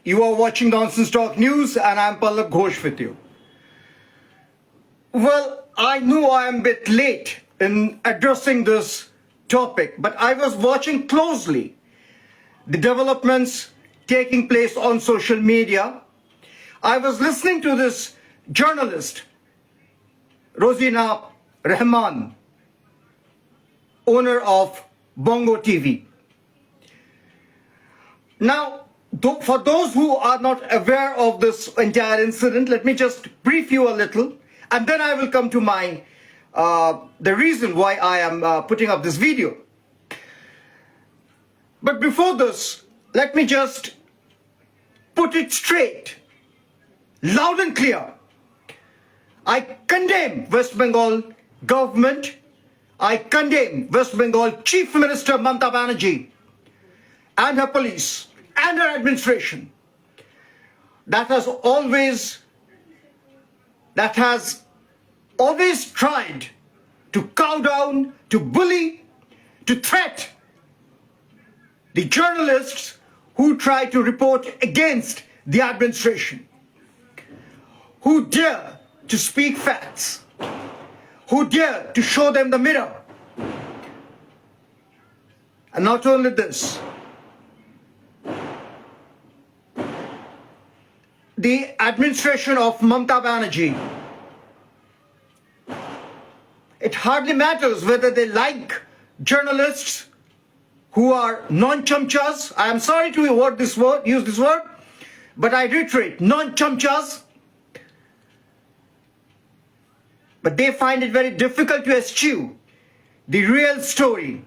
You are watching Nonsense Talk News and I'm Pallab Ghosh with you. Well, I know I am a bit late in addressing this topic, but I was watching closely the developments taking place on social media. I was listening to this journalist, Rozina, Rahman, owner of Bongo TV. Now, for those who are not aware of this entire incident, let me just brief you a little, and then I will come to my the reason why I am putting up this video. But before this, let me just put it straight, loud and clear. I condemn West Bengal government. I condemn West Bengal Chief Minister Mamata Banerjee and her police and her administration that has always tried to cow down, to bully, to threat the journalists who try to report against the administration, who dare to speak facts, who dare to show them the mirror. And not only this, the administration of Mamata Banerjee, it hardly matters whether they like journalists who are non-chamchas. I am sorry to use this word, but I reiterate, non-chamchas. But they find it very difficult to eschew the real story.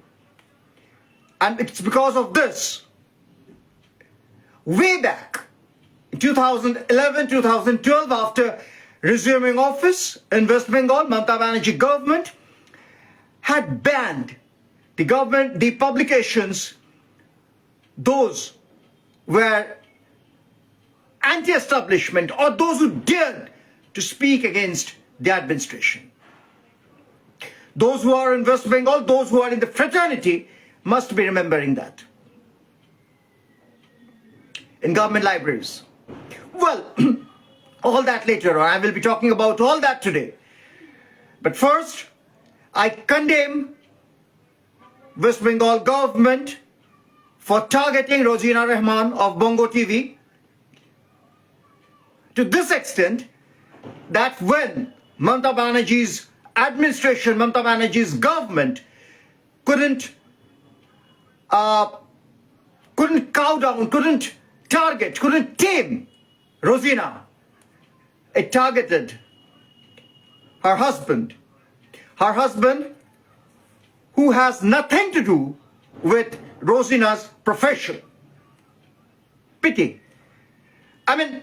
And it's because of this. Way back in 2011, 2012, after resuming office in West Bengal, Mamata Banerjee government had banned the publications, those were anti-establishment or those who dared to speak against the administration. Those who are in West Bengal, those who are in the fraternity must be remembering that. In government libraries. Well, all that later on. I will be talking about all that today. But first, I condemn West Bengal government for targeting Rozina Rahman of Bongo TV to this extent that when Mamata Banerjee's administration, Mamata Banerjee's government couldn't cow down, couldn't target, couldn't tame Rozina, it targeted her husband who has nothing to do with Rozina's profession. Pity. I mean,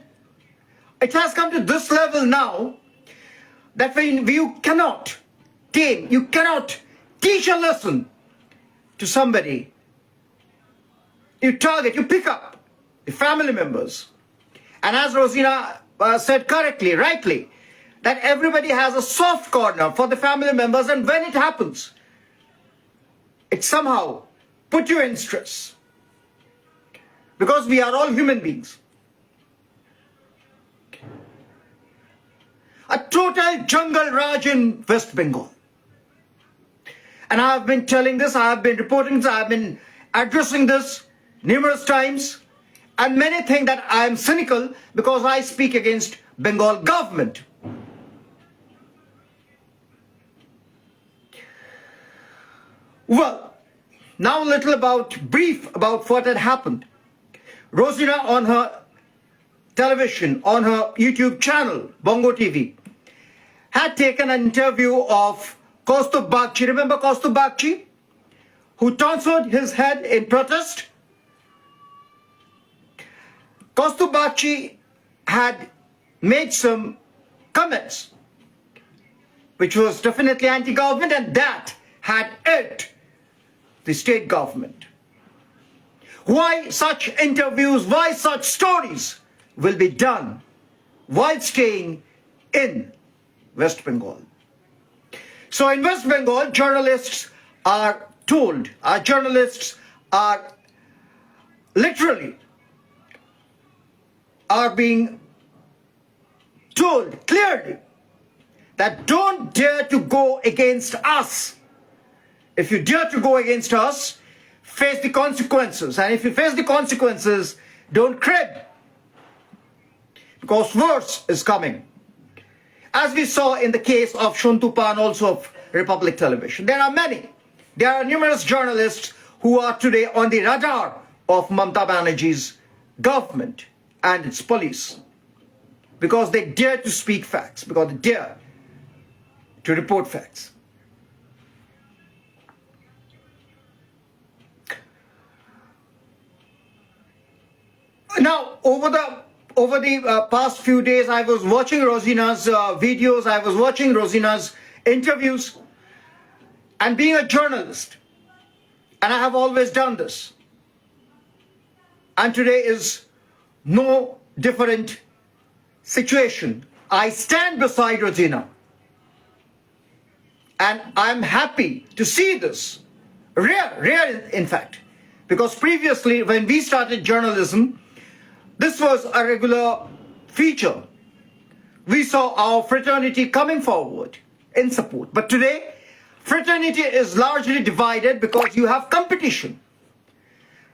it has come to this level now that when you cannot tame, you cannot teach a lesson to somebody, you target, you pick up the family members. And as Rozina said correctly, rightly, that everybody has a soft corner for the family members, and when it happens, it somehow put you in stress. Because we are all human beings. A total jungle raj in West Bengal. And I have been telling this, I have been reporting this, I have been addressing this numerous times. And many think that I am cynical because I speak against Bengal government. Well, now a little brief about what had happened. Rozina on her television, on her YouTube channel, Bongo TV, had taken an interview of Kaustubh Bagchi. Remember Kaustubh Bagchi? Who tonsured his head in protest? Kaustubh Bagchi had made some comments which was definitely anti-government, and that had irked the state government. Why such interviews, why such stories will be done while staying in West Bengal? So in West Bengal, journalists are told, our journalists are literally are being told clearly that don't dare to go against us. If you dare to go against us, face the consequences. And if you face the consequences, don't crib, because worse is coming. As we saw in the case of Shuntupan, also of Republic Television. There are many. There are numerous journalists who are today on the radar of Mamata Banerjee's government and its police, because they dare to speak facts, because they dare to report facts. Now, over the past few days, I was watching Rozina's videos, I was watching Rozina's interviews, and being a journalist, and I have always done this, and today is no different situation. I stand beside Rozina, and I'm happy to see this, rare in fact, because previously when we started journalism, this was a regular feature. We saw our fraternity coming forward in support. But today, fraternity is largely divided because you have competition.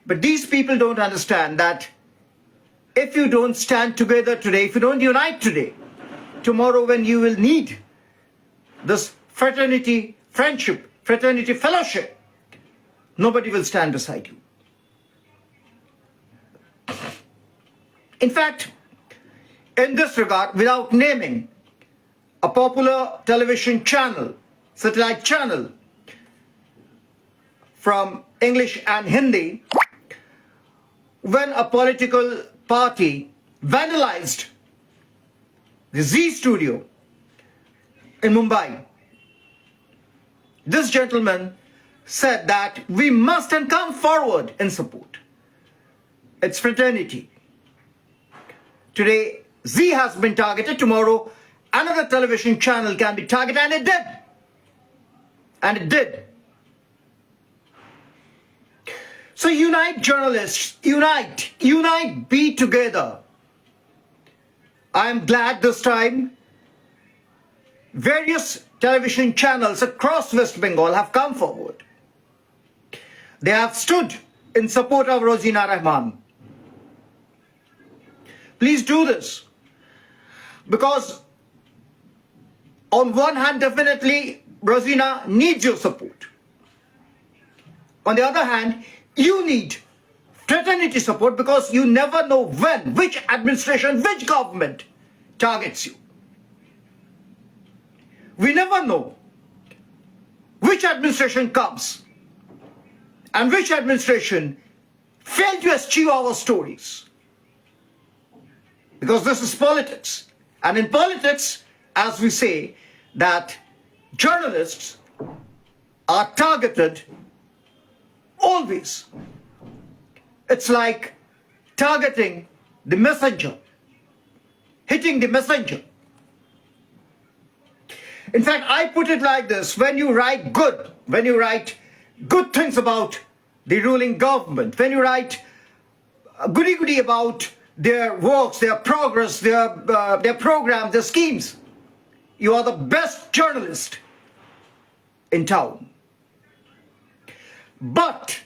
But these people don't understand that if you don't stand together today, if you don't unite today, tomorrow when you will need this fraternity friendship, fraternity fellowship, nobody will stand beside you. In fact, in this regard, without naming a popular television channel, satellite channel from English and Hindi, when a political party vandalized the Z studio in Mumbai, this gentleman said that we must and come forward in support. It's fraternity. Today, Z has been targeted. Tomorrow, another television channel can be targeted, and it did. And it did. So unite, journalists, unite, be together. I am glad this time various television channels across West Bengal have come forward. They have stood in support of Rozina Rahman. Please do this, because on one hand, definitely Rozina needs your support. On the other hand, you need fraternity support, because you never know when, which administration, which government targets you. We never know which administration comes and which administration failed to eschew our stories. Because this is politics. And in politics, as we say, that journalists are targeted always. It's like targeting the messenger, hitting the messenger. In fact, I put it like this: when you write good things about the ruling government, when you write goody-goody about their works, their progress, their programs, their schemes, you are the best journalist in town. But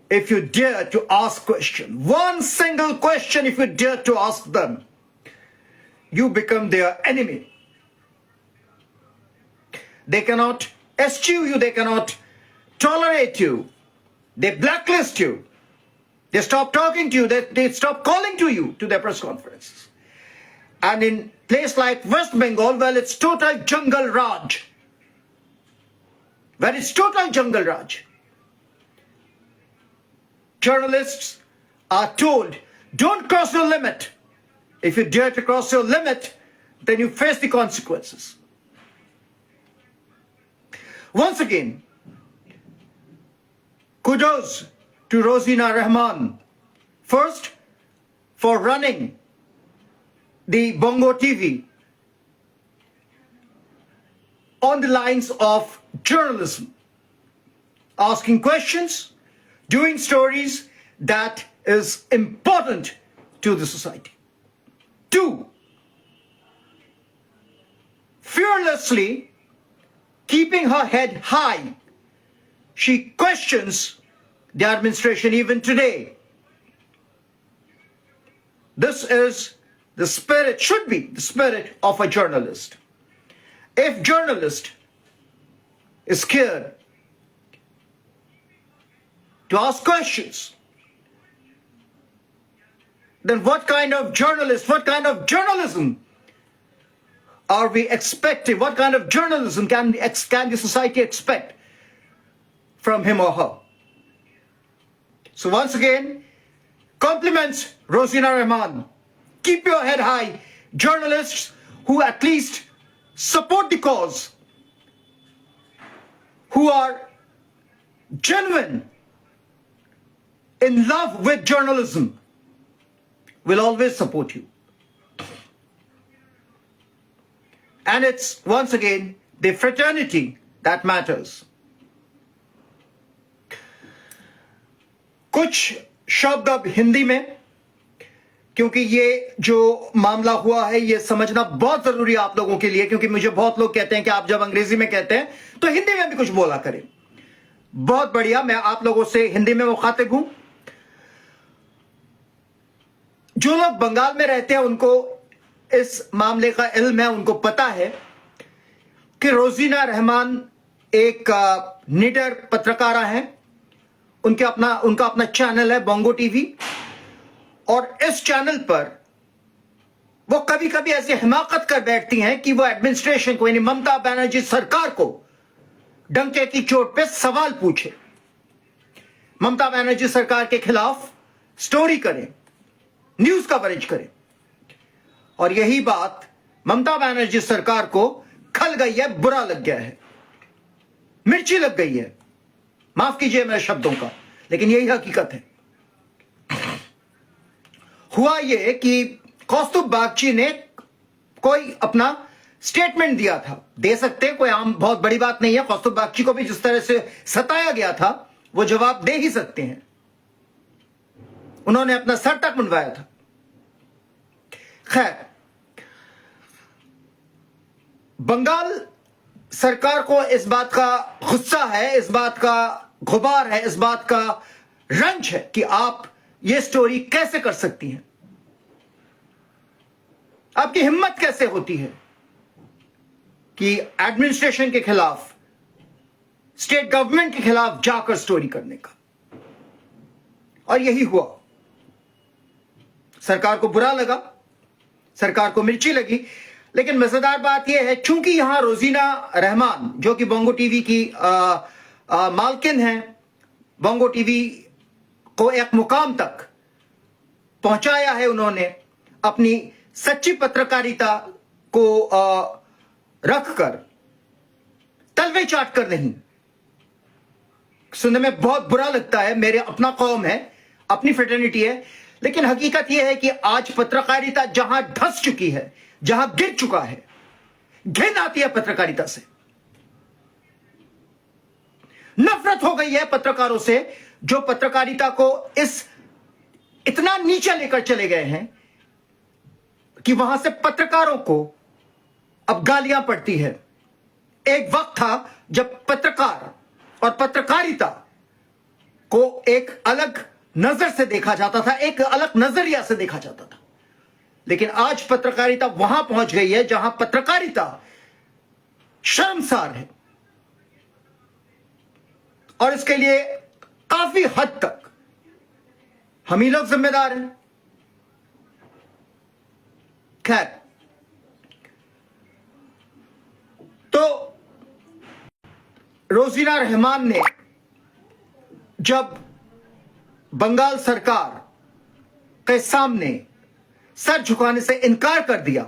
if you dare to ask question, one single question, if you dare to ask them, you become their enemy. They cannot eschew you, they cannot tolerate you, they blacklist you. They stop talking to you, they stop calling to you to their press conferences. And in place like West Bengal, well, it's total jungle raj. Where it's total jungle raj. Journalists are told, don't cross your limit. If you dare to cross your limit, then you face the consequences. Once again, kudos to Rozina Rahman. First, for running the Bongo TV on the lines of journalism, asking questions, doing stories that is important to the society. Two, fearlessly keeping her head high, she questions the administration even today. This is the spirit, should be the spirit of a journalist. If journalist is scared to ask questions, then what kind of journalist, what kind of journalism are we expecting? What kind of journalism can the society expect from him or her? So once again, compliments Rozina Rahman. Keep your head high. Journalists who at least support the cause, who are genuine in love with journalism, will always support you. And it's once again the fraternity that matters. कुछ शब्द अब हिंदी में, क्योंकि ये जो मामला हुआ है ये समझना बहुत जरूरी है आप लोगों के लिए, क्योंकि मुझे बहुत लोग कहते हैं कि आप जब अंग्रेजी में कहते हैं तो हिंदी में भी कुछ बोला करें. बहुत बढ़िया, मैं आप लोगों से हिंदी में मुखातिब हूं. जो लोग बंगाल में रहते हैं उनको इस मामले का इल्म है, उनको पता है कि रोजीना रहमान एक निडर पत्रकारा हैं. उनका अपना चैनल है बोंगो टीवी, और इस चैनल पर वो कभी कभी ऐसी हिमाकत कर बैठती हैं कि वो एडमिनिस्ट्रेशन को, यानी ममता बनर्जी सरकार को डंके की चोट पे सवाल पूछे, ममता बनर्जी सरकार के खिलाफ स्टोरी करें, न्यूज कवरेज करें. और यही बात ममता बनर्जी सरकार को खल गई है, बुरा लग गया है, मिर्ची लग गई है. माफ कीजिए मेरे शब्दों का, लेकिन यही हकीकत है. हुआ यह कि कौस्तुभ बागची ने कोई अपना स्टेटमेंट दिया था. दे सकते हैं, कोई आम बहुत बड़ी बात नहीं है. कौस्तुभ बागची को भी जिस तरह से सताया गया था वो जवाब दे ही सकते हैं. उन्होंने अपना सर तक मुंडवाया था. खैर, बंगाल सरकार को इस बात का गुस्सा है, इस बात का गुबार है, इस बात का रंज है कि आप ये स्टोरी कैसे कर सकती हैं. आपकी हिम्मत कैसे होती है कि एडमिनिस्ट्रेशन के खिलाफ, स्टेट गवर्नमेंट के खिलाफ जाकर स्टोरी करने का. और यही हुआ. सरकार को बुरा लगा, सरकार को मिर्ची लगी. लेकिन मजेदार बात यह है, चूंकि यहां रोजीना रहमान जो कि बोंगो टीवी की मालकिन है, बोंगो टीवी को एक मुकाम तक पहुंचाया है उन्होंने अपनी सच्ची पत्रकारिता को रखकर, तलवे चाट कर नहीं. सुनने में बहुत बुरा लगता है, मेरे अपना कौम है, अपनी फ्रेटर्निटी है, लेकिन हकीकत यह है कि आज पत्रकारिता जहां धंस चुकी है, जहां गिर चुका है, घिन आती है पत्रकारिता से. नफरत हो गई है पत्रकारों से जो पत्रकारिता को इतना नीचे लेकर चले गए हैं कि वहां से पत्रकारों को अब गालियां पड़ती है. एक वक्त था जब पत्रकार और पत्रकारिता को एक अलग नजर से देखा जाता था, एक अलग नजरिया से देखा जाता था. लेकिन आज पत्रकारिता वहां पहुंच गई है जहां पत्रकारिता शर्मसार है, और इसके लिए काफी हद तक हम ही लोग जिम्मेदार हैं. खैर, तो रोजीना रहमान ने जब बंगाल सरकार के सामने सर झुकाने से इनकार कर दिया,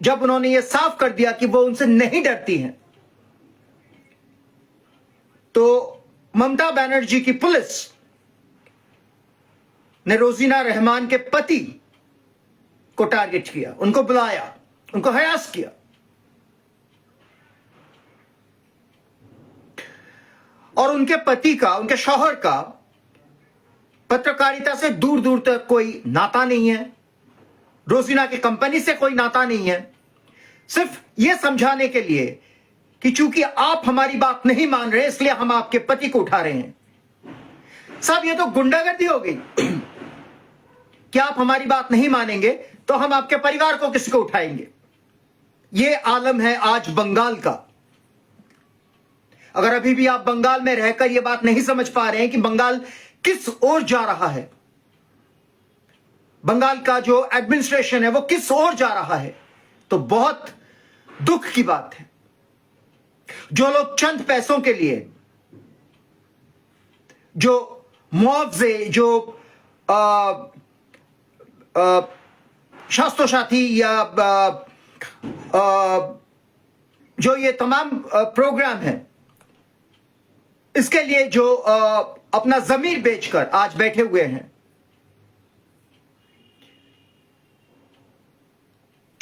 जब उन्होंने यह साफ कर दिया कि वो उनसे नहीं डरती हैं, तो ममता बनर्जी की पुलिस ने रोजीना रहमान के पति को टारगेट किया, उनको बुलाया, उनको हरास किया. और उनके पति का, उनके शौहर का पत्रकारिता से दूर दूर तक कोई नाता नहीं है, रोजीना की कंपनी से कोई नाता नहीं है, सिर्फ यह समझाने के लिए कि चूंकि आप हमारी बात नहीं मान रहे इसलिए हम आपके पति को उठा रहे हैं। साहब ये तो गुंडागर्दी हो गई कि आप हमारी बात नहीं मानेंगे तो हम आपके परिवार को किसको उठाएंगे। यह आलम है आज बंगाल का। अगर अभी भी आप बंगाल में रहकर यह बात नहीं समझ पा रहे हैं कि बंगाल किस ओर जा रहा है, बंगाल का जो एडमिनिस्ट्रेशन है वो किस ओर जा रहा है, तो बहुत दुख की बात है। जो लोग चंद पैसों के लिए जो मुआवजे, जो स्वास्थ्य या जो ये तमाम प्रोग्राम है, इसके लिए जो अपना जमीर बेचकर आज बैठे हुए हैं,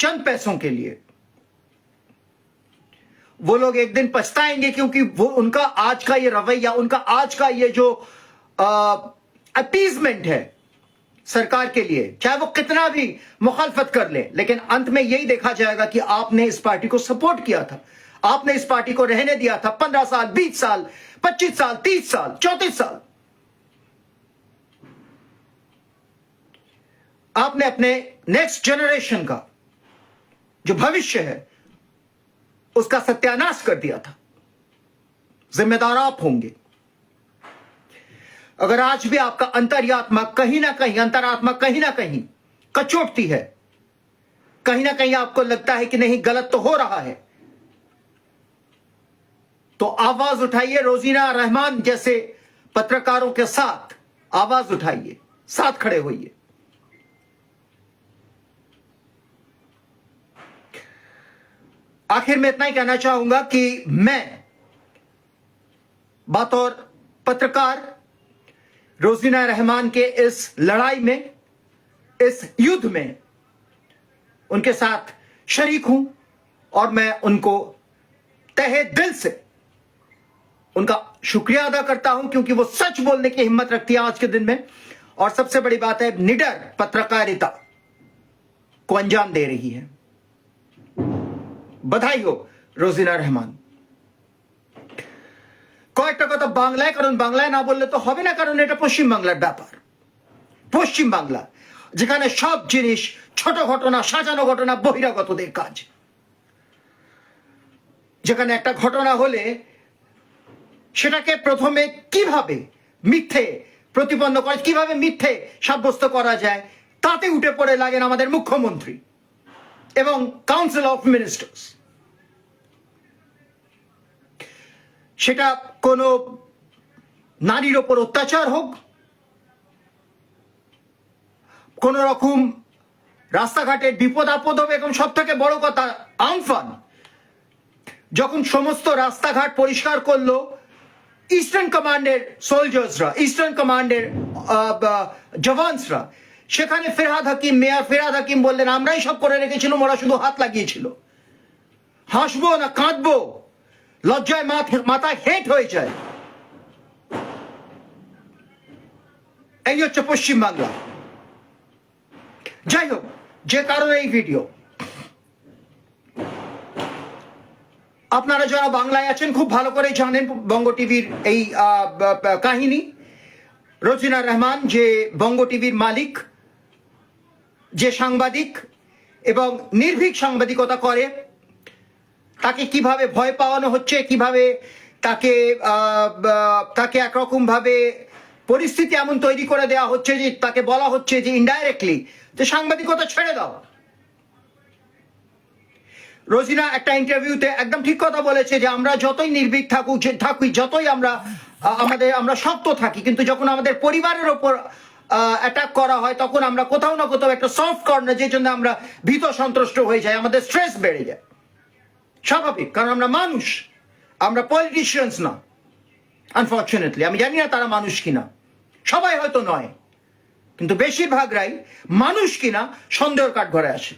चंद पैसों के लिए, वो लोग एक दिन पछताएंगे क्योंकि वो उनका आज का ये रवैया, उनका आज का ये जो अपीजमेंट है सरकार के लिए, चाहे वो कितना भी मुखालफत कर ले, लेकिन अंत में यही देखा जाएगा कि आपने इस पार्टी को सपोर्ट किया था, आपने इस पार्टी को रहने दिया था 15 साल, 20 साल, 25 साल, 30 साल, 34 साल। आपने अपने नेक्स्ट जनरेशन का जो भविष्य है उसका सत्यानाश कर दिया था। जिम्मेदार आप होंगे। अगर आज भी आपका अंतरात्मा कहीं ना कहीं, अंतरात्मा कहीं ना कहीं कचोटती है, कहीं ना कहीं आपको लगता है कि नहीं गलत तो हो रहा है, तो आवाज उठाइए, रोजीना रहमान जैसे पत्रकारों के साथ आवाज उठाइए, साथ खड़े होइए। आखिर में इतना ही कहना चाहूंगा कि मैं बतौर पत्रकार रोजीना रहमान के इस लड़ाई में, इस युद्ध में उनके साथ शरीक हूं और मैं उनको तहे दिल से उनका शुक्रिया अदा करता हूं क्योंकि वो सच बोलने की हिम्मत रखती है आज के दिन में, और सबसे बड़ी बात है निडर पत्रकारिता को अंजाम दे रही है। बधाई हो रोजीना रहमान। কয়েকটা কথা বাংলায়, কারণ বাংলায় না বললে তো হবে না, কারণ এটা পশ্চিম বাংলার ব্যাপার। পশ্চিম বাংলা যেখানে সব জিনিস, ছোট ঘটনা, সাজানো ঘটনা বহিরাগতদের কাজ, যেখানে একটা ঘটনা হলে সেটাকে প্রথমে কিভাবে মিথ্যে প্রতিপন্ন করে, কিভাবে মিথ্যে সাব্যস্ত করা যায়, তাতে উঠে পড়ে লাগেন আমাদের মুখ্যমন্ত্রী এবং কাউন্সিল অফ মিনিস্টার্স। সেটা কোনো নারীর ওপর অত্যাচার হোক, কোন রকম রাস্তাঘাটে বিপদ আপদ হবে, এবং সব থেকে বড় কথা আমফান যখন সমস্ত রাস্তাঘাট পরিষ্কার করলো ইস্টার্ন কমান্ডের সোলজার্সরা, ইস্টার্ন কমান্ডের জওয়ানসরা, সেখানে ফিরহাদ হাকিম, মেয়র ফিরহাদ হাকিম বললেন আমরাই সব করে রেখেছিলাম, ওরা শুধু হাত লাগিয়েছিল। হাসবো না কাঁদবো, লজ্জায় মাথা হেট হয়ে যায়। এই হচ্ছে পশ্চিম বাংলা। যাই হোক, যে কারণে এই ভিডিও, আপনারা যারা বাংলায় আছেন খুব ভালো করে জানেন বঙ্গ টিভির এই কাহিনী। রোজিনা রহমান যে বঙ্গ টিভির মালিক, যে সাংবাদিক এবং নির্ভীক সাংবাদিকতা করে, তাকে কিভাবে ভয় পাওয়ানো হচ্ছে, কিভাবে তাকে একরকম ভাবে পরিস্থিতি এমন তৈরি করে দেওয়া হচ্ছে যে তাকে বলা হচ্ছে যে ইনডাইরেক্টলি যে সাংবাদিকতা ছেড়ে দাও। রোজিনা একটা ইন্টারভিউতে একদম ঠিক কথা বলেছে যে আমরা যতই নির্ভীক থাকুই, যতই আমরা শক্ত থাকি, কিন্তু যখন আমাদের পরিবারের ওপর অ্যাটাক করা হয় তখন আমরা কোথাও না কোথাও একটা সফট কর্নার, যে জন্য আমরা ভীত সন্ত্রস্ত হয়ে যাই, আমাদের স্ট্রেস বেড়ে যায়। স্বাভাবিক, কারণ আমরা মানুষ, আমরা পলিটিশিয়ানস না। আনফর্চুনেটলি আমি জানি না তারা মানুষ কিনা, সবাই হয়তো নয়, কিন্তু বেশিরভাগরাই মানুষ কিনা সন্দেহের কাঠগড়ায় আসে।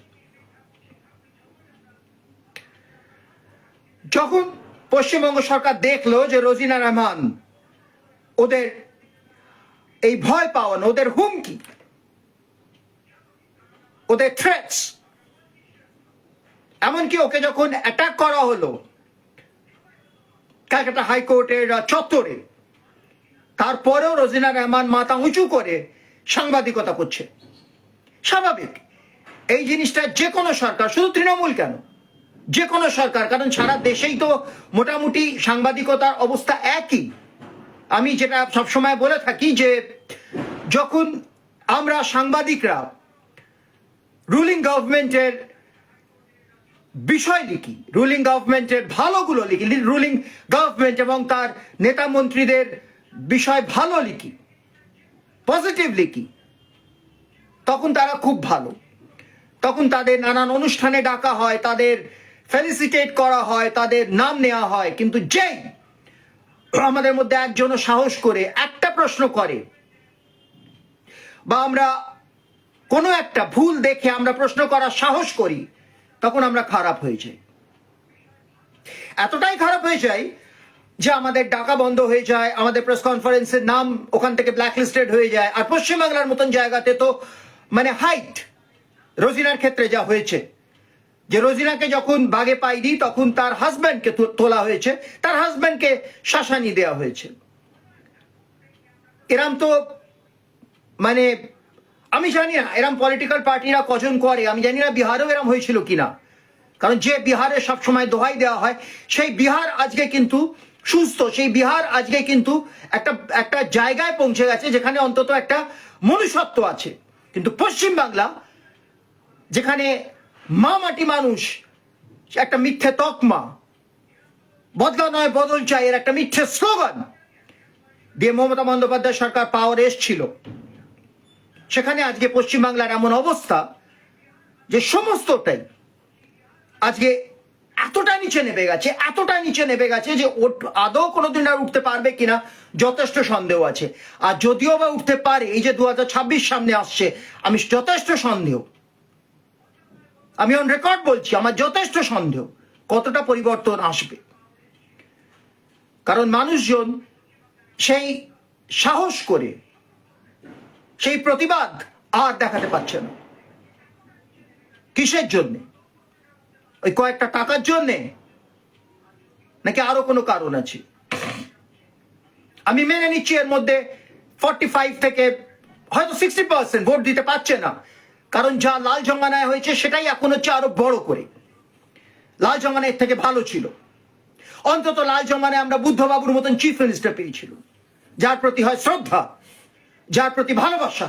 যখন পশ্চিমবঙ্গ সরকার দেখলো যে রোজিনা রহমান ওদের এই ভয় পাওয়ানো, ওদের হুমকি, ওদের থ্রেটস, এমনকি ওকে যখন অ্যাটাক করা হলো ক্যালকাটা হাইকোর্টের চত্বরে, তারপরেও রোজিনা রহমান মাথা উঁচু করে সাংবাদিকতা করছে। স্বাভাবিক, এই জিনিসটা যে কোনো সরকার, শুধু তৃণমূল কেন, যে কোনো সরকার, কারণ সারা দেশেই তো মোটামুটি সাংবাদিকতার অবস্থা একই। আমি যেটা সবসময় বলে থাকি যে যখন আমরা সাংবাদিকরা রুলিং গভর্নমেন্টের বিষয় লিখি, রুলিং গভর্নমেন্টের ভালোগুলো লিখি, রুলিং গভর্নমেন্ট এবং তার নেতা মন্ত্রীদের বিষয় ভালো লিখি, পজিটিভ লিখি, তখন তারা খুব ভালো। তখন তাদের নানান অনুষ্ঠানে ডাকা হয়, তাদের ফেলিসিটেট করা হয়, তাদের নাম নেওয়া হয়। কিন্তু যেই আমাদের মধ্যে একজনও সাহস করে একটা প্রশ্ন করে, বা আমরা কোনো একটা ভুল দেখে আমরা প্রশ্ন করার সাহস করি, তখন আমরা খারাপ হয়ে যাই। এতটাই খারাপ হয়ে যাই যে আমাদের ডাকা বন্ধ হয়ে যায়, আমাদের প্রেস কনফারেন্সের নাম ওখান থেকে ব্ল্যাকলিস্টেড হয়ে যায়। আর পশ্চিমবাংলার মতন জায়গাতে তো মানে হাইট, রোজিনার ক্ষেত্রে যা হয়েছে, যে রোজিনাকে যখন বাগে পাইনি তখন তার হাজব্যান্ডকে তোলা হয়েছে, তার হাজব্যান্ডকে শাসানি দেওয়া হয়েছে। এরম তো মানে আমি জানি না এরম পলিটিক্যাল পার্টিরা কজন করে, আমি জানি না বিহারেও এরম হয়েছিল কিনা, কারণ যে বিহারে সবসময় দোহাই দেওয়া হয় সেই বিহার আজকে কিন্তু সুস্থ, সেই বিহার আজকে কিন্তু একটা জায়গায় পৌঁছে গেছে যেখানে অন্তত একটা মনুষ্যত্ব আছে। কিন্তু পশ্চিমবাংলা, যেখানে মা মাটি মানুষ একটা মিথ্যে তকমা, বদলা নয় বদল চাই এর একটা মিথ্যে স্লোগান দিয়ে মমতা বন্দ্যোপাধ্যায় সরকার পাওয়ারে এসেছিল, সেখানে আজকে পশ্চিমবাংলার এমন অবস্থা যে সমস্তটাই আজকে এতটা নিচে নেমে গেছে, এতটা নিচে নেমে গেছে যে আদৌ কোনোদিন আর উঠতে পারবে কিনা যথেষ্ট সন্দেহ আছে। আর যদিও বা উঠতে পারে, এই যে 2026 সামনে আসছে, আমি যথেষ্ট সন্দেহ, আমি অন রেকর্ড বলছি, আমার যথেষ্ট সন্দেহ কতটা পরিবর্তন আসবে। কারণ মানুষজন সেই সাহস করে সেই প্রতিবাদ আর দেখাতে পারছে না। কিসের জন্যে? ওই কয়েকটা টাকার জন্যে, নাকি আরো কোনো কারণ আছে? আমি মেনে নিচ্ছি এর মধ্যে 45 থেকে হয়তো 60% ভোট দিতে পারছে না, কারণ যা লাল জঙ্গনায় হয়েছে সেটাই এখন হচ্ছে আরো বড় করে। লাল জঙ্গনায় থেকে ভালো ছিল, অন্তত লাল জঙ্গনায় আমরা বুদ্ধবাবুর মতন চিফ মিনিস্টার পেয়েছিল, যার প্রতি হয় শ্রদ্ধা, যার প্রতি ভালোবাসা।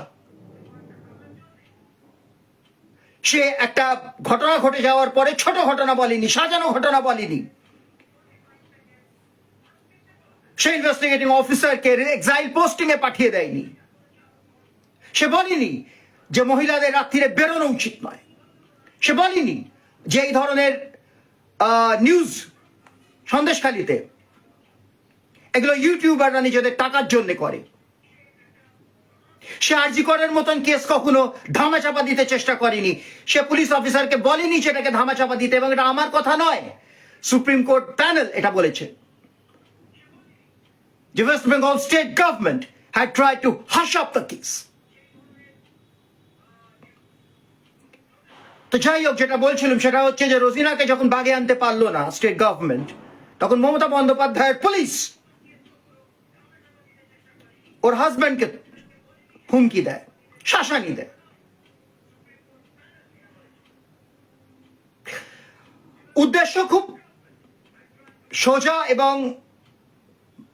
সে একটা ঘটনা ঘটে যাওয়ার পরে ছোট ঘটনা বলেনি, সাজানো ঘটনা বলেনি, সে ইনভেস্টিগেটিং অফিসারকে এক্সাইল পোস্টিং এ পাঠিয়ে দেয়নি, সে বলেনি যে মহিলাদের রাত্রিরে বেরোনো উচিত নয়, সে বলেনি যে এই ধরনের নিউজ সন্দেশখালিতে এগুলো ইউটিউবাররা নিজেদের টাকার জন্য করে। সে আরজি করের মতন কেস কখনো ধামাচাপা দিতে চেষ্টা করেনি, সে পুলিশ অফিসারকে বলেনি সেটাকে ধামাচাপা দিতে, এবং এটা আমার কথা নয়, সুপ্রিম কোর্ট প্যানেল এটা বলেছে যে West Bengal state government had tried to hash up the case. তো যাই হোক, যেটা বলছিলাম সেটা হচ্ছে যে রোজিনাকে যখন বাগে আনতে পারলো না স্টেট গভর্নমেন্ট, তখন মমতা বন্দ্যোপাধ্যায়ের পুলিশ ওর হাজব্যান্ডকে হুমকি দেয়, শাসানি দেয়। উদ্দেশ্য খুব সোজা এবং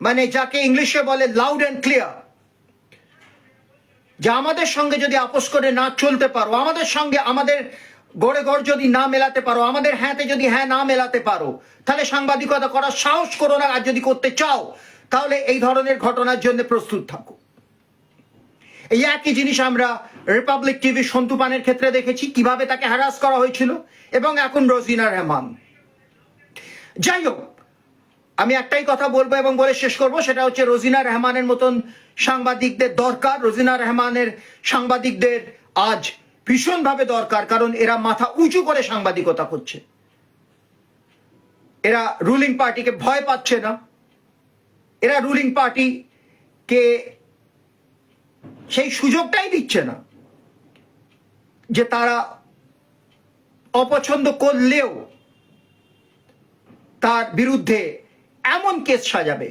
মানে যাকে ইংলিশে বলে লাউড অ্যান্ড ক্লিয়ার, যে আমাদের সঙ্গে যদি আপোষ করে না চলতে পারো, আমাদের সঙ্গে আমাদের গড়ে গড় যদি না মেলাতে পারো, আমাদের হ্যাঁতে যদি হ্যাঁ না মেলাতে পারো, তাহলে সাংবাদিকতা করার সাহস করো না। আর যদি করতে চাও তাহলে এই ধরনের ঘটনার জন্য প্রস্তুত থাকো। এই একই জিনিস আমরা রিপাবলিক টিভি সন্তু পানের ক্ষেত্রে দেখেছি, কিভাবে তাকে হ্যারাস করা হয়েছিল, এবং এখন রোজিনা রহমান। যাই হোক, আমি একটাই কথা বলবো এবং বলে শেষ করবো, সেটা হচ্ছে রোজিনা রহমানের মতন সাংবাদিকদের দরকার। রোজিনা রহমানের সাংবাদিকদের আজ ভীষণভাবে দরকার, কারণ এরা মাথা উঁচু করে সাংবাদিকতা করছে, এরা রুলিং পার্টিকে ভয় পাচ্ছে না, এরা রুলিং পার্টিকে সেই সুযোগটাই দিচ্ছে না যে তারা অপছন্দ করলেও তার বিরুদ্ধে এমন কেস সাজাবে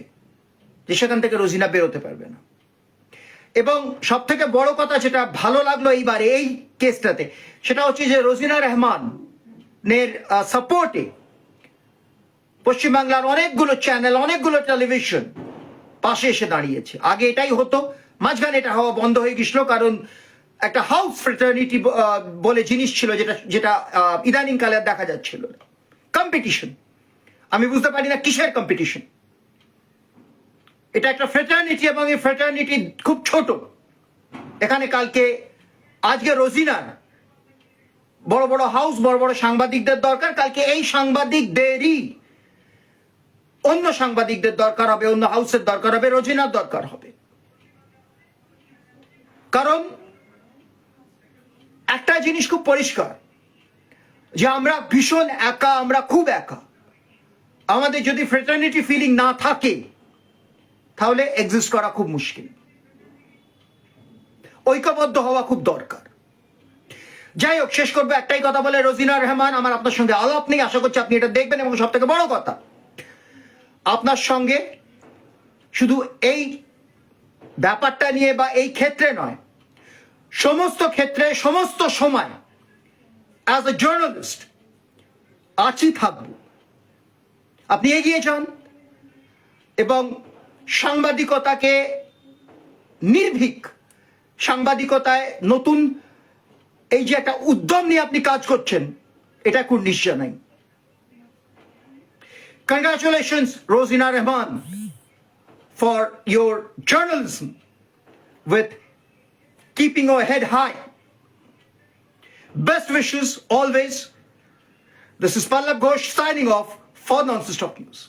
যে সেখান থেকে রোজিনা বেরোতে পারবে না। এবং সব থেকে বড় কথা যেটা ভালো লাগলো এইবারে এই কেসটাতে, সেটা হচ্ছে যে রোজিনা রহমানের সাপোর্টে পশ্চিমবাংলার অনেকগুলো চ্যানেল, অনেকগুলো টেলিভিশন পাশে এসে দাঁড়িয়েছে। আগে এটাই হতো, মাঝখানে এটা হওয়া বন্ধ হয়ে গেছিল, কারণ একটা হাউস ফ্রেটার্নিটি বলে জিনিস ছিল যেটা যেটা ইদানিং কালে দেখা যাচ্ছিল। কম্পিটিশন, আমি বুঝতে পারি না কিসের কম্পিটিশন। এটা একটা ফ্রেটার্নিটি এবং এই ফ্রেটার্নিটি খুব ছোট। এখানে আজকে রোজিনার বড় বড় হাউস, বড় বড় সাংবাদিকদের দরকার, কালকে এই সাংবাদিকদেরই অন্য সাংবাদিকদের দরকার হবে, অন্য হাউসের দরকার হবে, রোজিনার দরকার হবে। কারণ একটা জিনিস খুব পরিষ্কার যে আমরা ভীষণ একা, আমরা খুব একা। আমাদের যদি ফ্রেটার্নিটি ফিলিং না থাকে তাহলে এক্সিস্ট করা খুব মুশকিল। ঐক্যবদ্ধ হওয়া খুব দরকার। যাই হোক, শেষ করবো একটাই কথা বলে, রোজিনা রহমান, আমার আপনার সঙ্গে আলাপ নেই, আশা করছি আপনি এটা দেখবেন। এবং সব থেকে বড় কথা, আপনার সঙ্গে শুধু এই ব্যাপারটা নিয়ে বা এই ক্ষেত্রে নয়, সমস্ত ক্ষেত্রে সমস্ত সময় অ্যাজ এ জার্নালিস্ট আছি, থাকবো। আপনি এগিয়ে যান এবং সাংবাদিকতাকে নির্ভীক, সাংবাদিকতায় নতুন এই যে একটা উদ্যম নিয়ে আপনি কাজ করছেন, এটা খুব নিশ্চয় নাই। Congratulations, Rozina Rahman, for your journalism with keeping your head high. Best wishes always. This is Pallab Ghosh signing off for Non-Stop News.